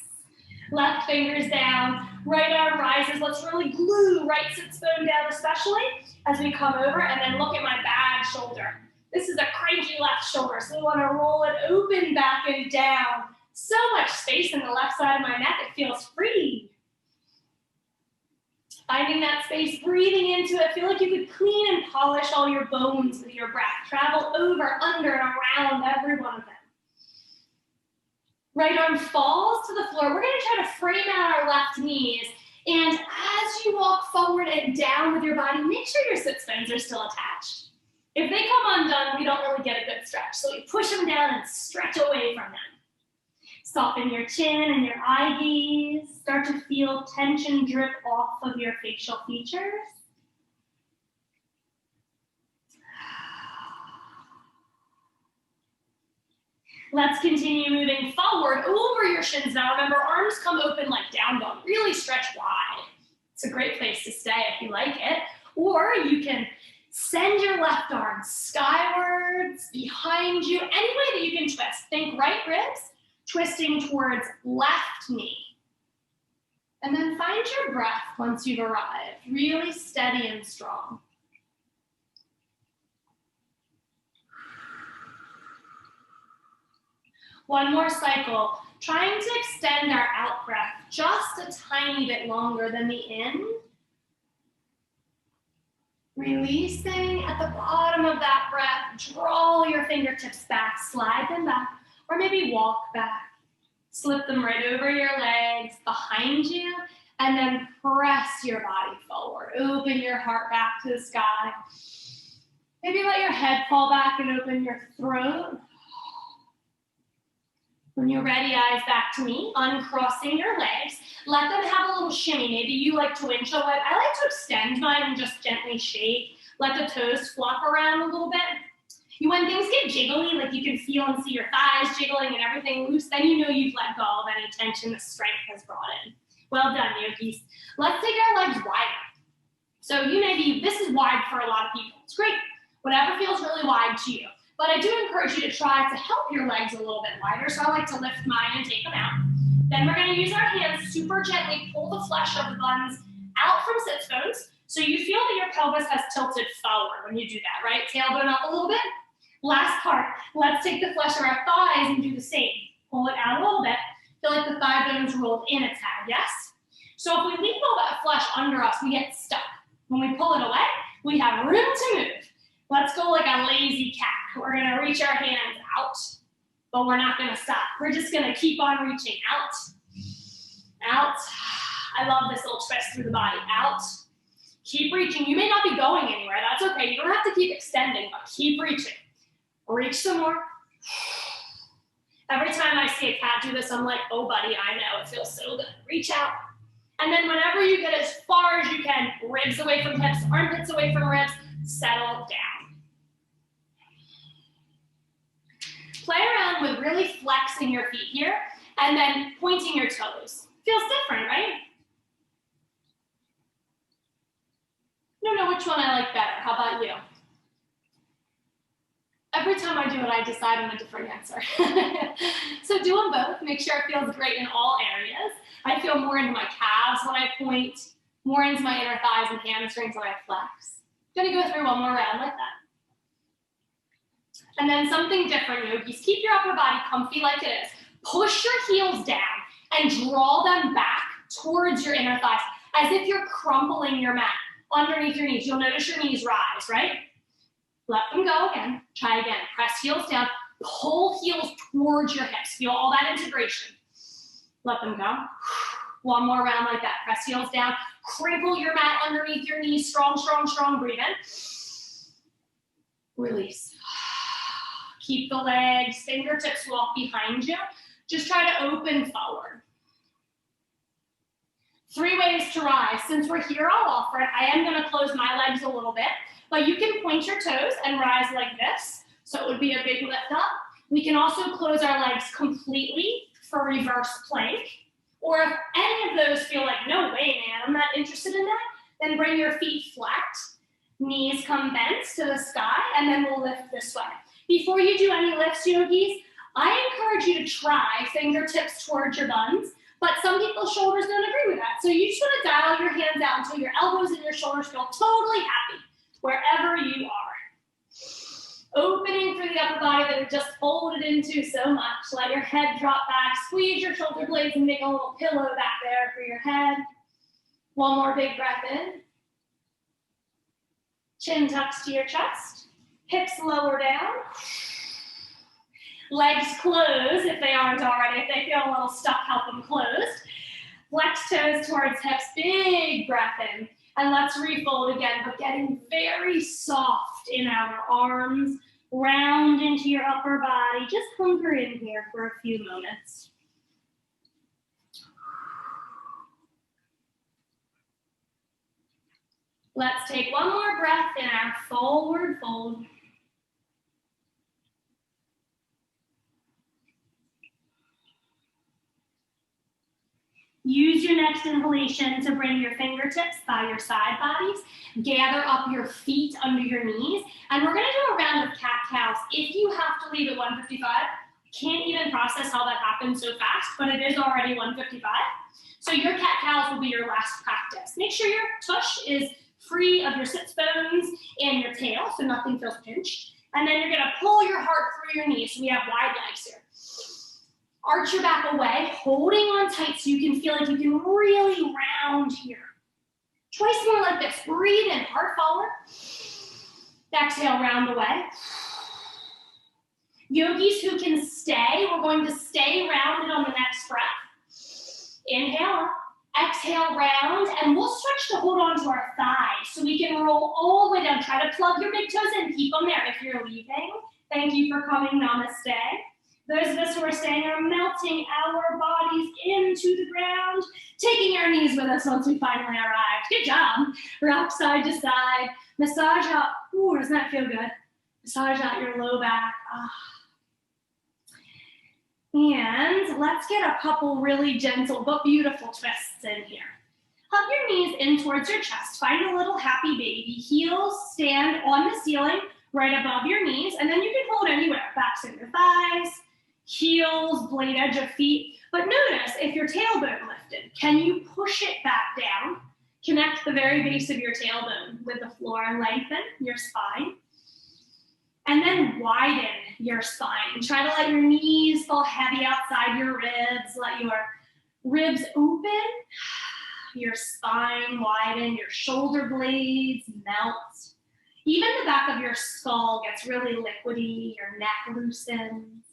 Left fingers down, right arm rises. Let's really glue right sits bone down, especially as we come over, and then look at my bad shoulder. This is a cranky left shoulder, so we want to roll it open back and down. So much space in the left side of my neck, it feels free. Finding that space, breathing into it. Feel like you could clean and polish all your bones with your breath. Travel over, under, and around every one of them. Right arm falls to the floor. We're going to try to frame out our left knees. And as you walk forward and down with your body, make sure your sit bones are still attached. If they come undone, we don't really get a good stretch. So you push them down and stretch away from them. Soften your chin and your eye gaze. Start to feel tension drip off of your facial features. Let's continue moving forward over your shins now. Remember, arms come open like down dog. Really stretch wide. It's a great place to stay if you like it. Or you can send your left arm skywards, behind you, any way that you can twist. Think right ribs, twisting towards left knee. And then find your breath once you've arrived. Really steady and strong. One more cycle, trying to extend our out breath just a tiny bit longer than the in. Releasing at the bottom of that breath, draw your fingertips back, slide them back, or maybe walk back. Slip them right over your legs, behind you, and then press your body forward. Open your heart back to the sky. Maybe let your head fall back and open your throat. When you're ready, eyes back to me, uncrossing your legs. Let them have a little shimmy. Maybe you like to windshield wipe. I like to extend mine and just gently shake. Let the toes flop around a little bit. When things get jiggly, like you can feel and see your thighs jiggling and everything loose, then you know you've let go of any tension that strength has brought in. Well done, yogis. Let's take our legs wider. So you may be, this is wide for a lot of people. It's great. Whatever feels really wide to you. But I do encourage you to try to help your legs a little bit wider. So I like to lift mine and take them out. Then we're going to use our hands super gently, pull the flesh of the buns out from sits bones. So you feel that your pelvis has tilted forward when you do that, right? Tailbone up a little bit. Last part, let's take the flesh of our thighs and do the same. Pull it out a little bit. Feel like the thigh bones rolled in a tad, yes? So if we leave all that flesh under us, we get stuck. When we pull it away, we have room to move. Let's go like a lazy cat. We're gonna reach our hands out, but we're not gonna stop. We're just gonna keep on reaching out, out. I love this little twist through the body, out. Keep reaching. You may not be going anywhere, that's okay. You don't have to keep extending, but keep reaching. Reach some more. Every time I see a cat do this, I'm like, oh buddy, I know, it feels so good. Reach out. And then whenever you get as far as you can, ribs away from hips, armpits away from ribs, settle down. Play around with really flexing your feet here and then pointing your toes. Feels different, right? I don't know which one I like better. How about you? Every time I do it, I decide on a different answer. So do them both. Make sure it feels great in all areas. I feel more into my calves when I point, more into my inner thighs and hamstrings when I flex. I'm gonna go through one more round like that. And then something different, yogis. Keep your upper body comfy like it is. Push your heels down and draw them back towards your inner thighs, as if you're crumpling your mat underneath your knees. You'll notice your knees rise, right? Let them go again. Try again. Press heels down. Pull heels towards your hips. Feel all that integration. Let them go. One more round like that. Press heels down. Crinkle your mat underneath your knees. Strong, strong, strong. Breathe in. Release. Keep the legs, fingertips walk behind you. Just try to open forward. 3 ways to rise. Since we're here, I'll offer it. I am going to close my legs a little bit, but you can point your toes and rise like this. So it would be a big lift up. We can also close our legs completely for reverse plank. Or if any of those feel like, no way, man, I'm not interested in that, then bring your feet flat. Knees come bent to the sky, and then we'll lift this way. Before you do any lifts, yogis, I encourage you to try fingertips towards your buns, but some people's shoulders don't agree with that. So you just want to dial your hands out until your elbows and your shoulders feel totally happy, wherever you are. Opening through the upper body that we've just folded into so much. Let your head drop back, squeeze your shoulder blades and make a little pillow back there for your head. One more big breath in. Chin tucks to your chest, hips lower down. Legs close if they aren't already. If they feel a little stuck, help them closed. Flex toes towards hips, big breath in. And let's refold again, but getting very soft in our arms, round into your upper body. Just hunker in here for a few moments. Let's take one more breath in our forward fold. Use your next inhalation to bring your fingertips by your side bodies. Gather up your feet under your knees. And we're going to do a round of cat-cows. If you have to leave at 1:55, can't even process how that happened so fast, but it is already 1:55. So your cat-cows will be your last practice. Make sure your tush is free of your sits bones and your tail, so nothing feels pinched. And then you're going to pull your heart through your knees. So we have wide legs here. Arch your back away, holding on tight so you can feel like you can really round here. Twice more like this. Breathe in, heart forward. Exhale, round away. Yogis who can stay, we're going to stay rounded on the next breath. Inhale, exhale, round, and we'll stretch to hold on to our thighs so we can roll all the way down. Try to plug your big toes in, keep them there. If you're leaving, thank you for coming, namaste. Those of us who are staying are melting our bodies into the ground, taking our knees with us once we finally arrived. Good job. Rock side to side. Massage out. Ooh, doesn't that feel good? Massage out your low back. And let's get a couple really gentle but beautiful twists in here. Hug your knees in towards your chest. Find a little happy baby. Heels stand on the ceiling right above your knees, and then you can hold anywhere. Backs in your thighs. Heels, blade edge of feet. But notice if your tailbone lifted, can you push it back down? Connect the very base of your tailbone with the floor and lengthen your spine. And then widen your spine. Try to let your knees fall heavy outside your ribs. Let your ribs open, your spine widen, your shoulder blades melt. Even the back of your skull gets really liquidy, your neck loosens.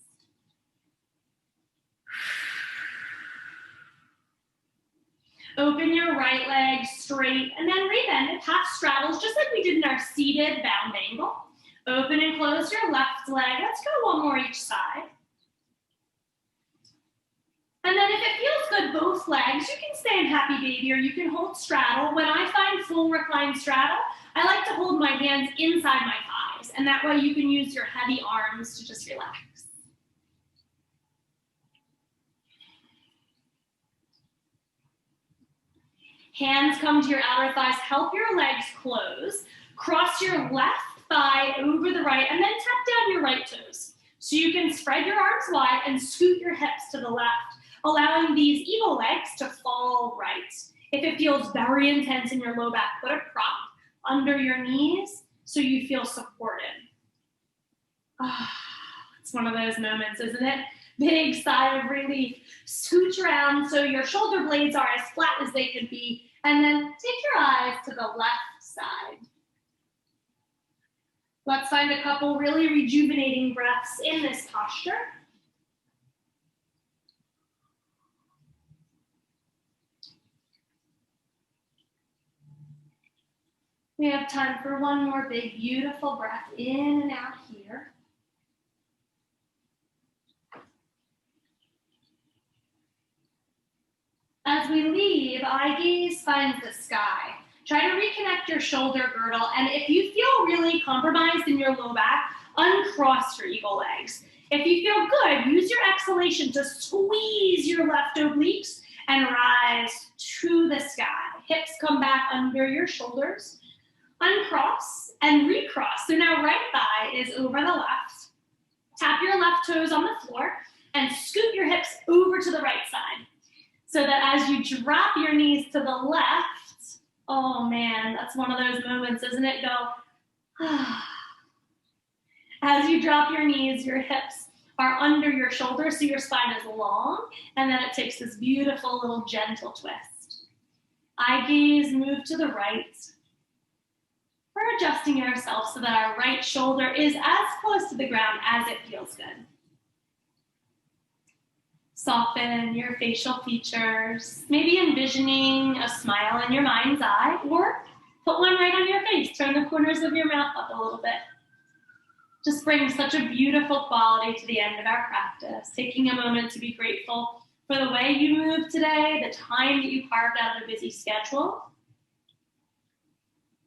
Open your right leg straight and then rebend it, half straddles, just like we did in our seated bound angle. Open and close your left leg. Let's go one more each side. And then if it feels good, both legs, you can stay in happy baby or you can hold straddle. When I find full reclined straddle, I like to hold my hands inside my thighs, and that way you can use your heavy arms to just relax. Hands come to your outer thighs, help your legs close. Cross your left thigh over the right, and then tap down your right toes. So you can spread your arms wide and scoot your hips to the left, allowing these eagle legs to fall right. If it feels very intense in your low back, put a prop under your knees so you feel supported. It's one of those moments, isn't it? Big sigh of relief. Scooch around so your shoulder blades are as flat as they could be, and then take your eyes to the left side. Let's find a couple really rejuvenating breaths in this posture. We have time for one more big, beautiful breath in and out here. As we leave, eye gaze finds the sky. Try to reconnect your shoulder girdle, and if you feel really compromised in your low back, uncross your eagle legs. If you feel good, use your exhalation to squeeze your left obliques and rise to the sky. Hips come back under your shoulders. Uncross and recross. So now right thigh is over the left. Tap your left toes on the floor and scoot your hips over to the right side. So that as you drop your knees to the left, oh man, that's one of those moments, isn't it? Go, as you drop your knees, your hips are under your shoulders, so your spine is long, and then it takes this beautiful little gentle twist. Eye gaze, move to the right. We're adjusting ourselves so that our right shoulder is as close to the ground as it feels good. Soften your facial features, maybe envisioning a smile in your mind's eye, or put one right on your face. Turn the corners of your mouth up a little bit. Just brings such a beautiful quality to the end of our practice, taking a moment to be grateful for the way you moved today, the time that you carved out of a busy schedule,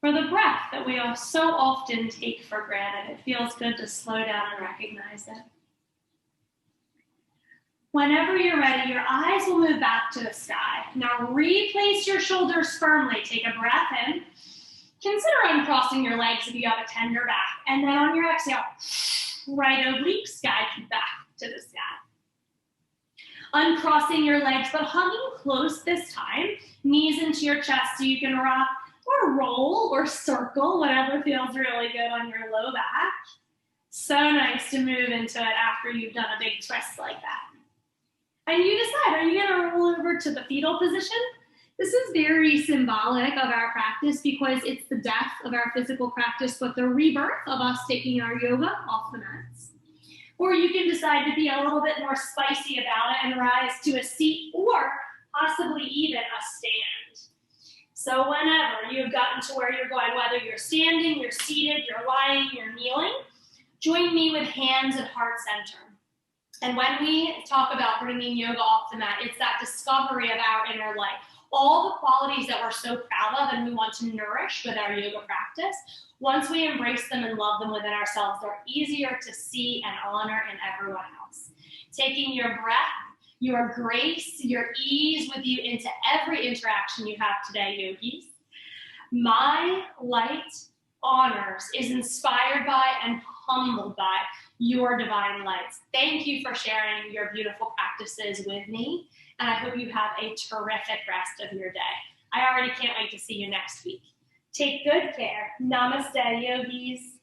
for the breath that we all so often take for granted. It feels good to slow down and recognize it. Whenever you're ready, your eyes will move back to the sky. Now replace your shoulders firmly. Take a breath in. Consider uncrossing your legs if you have a tender back. And then on your exhale, right oblique, guide you back to the sky. Uncrossing your legs, but hugging close this time. Knees into your chest so you can rock or roll or circle, whatever feels really good on your low back. So nice to move into it after you've done a big twist like that. And you decide, are you gonna roll over to the fetal position? This is very symbolic of our practice because it's the death of our physical practice, but the rebirth of us taking our yoga off the mats. Or you can decide to be a little bit more spicy about it and rise to a seat or possibly even a stand. So whenever you've gotten to where you're going, whether you're standing, you're seated, you're lying, you're kneeling, join me with hands at heart center. And when we talk about bringing yoga off the mat, it's that discovery of our inner light. All the qualities that we're so proud of and we want to nourish with our yoga practice, once we embrace them and love them within ourselves, they're easier to see and honor in everyone else. Taking your breath, your grace, your ease with you into every interaction you have today, yogis. My light honors is inspired by and humbled by your divine lights. Thank you for sharing your beautiful practices with me, and I hope you have a terrific rest of your day. I already can't wait to see you next week. Take good care. Namaste, yogis.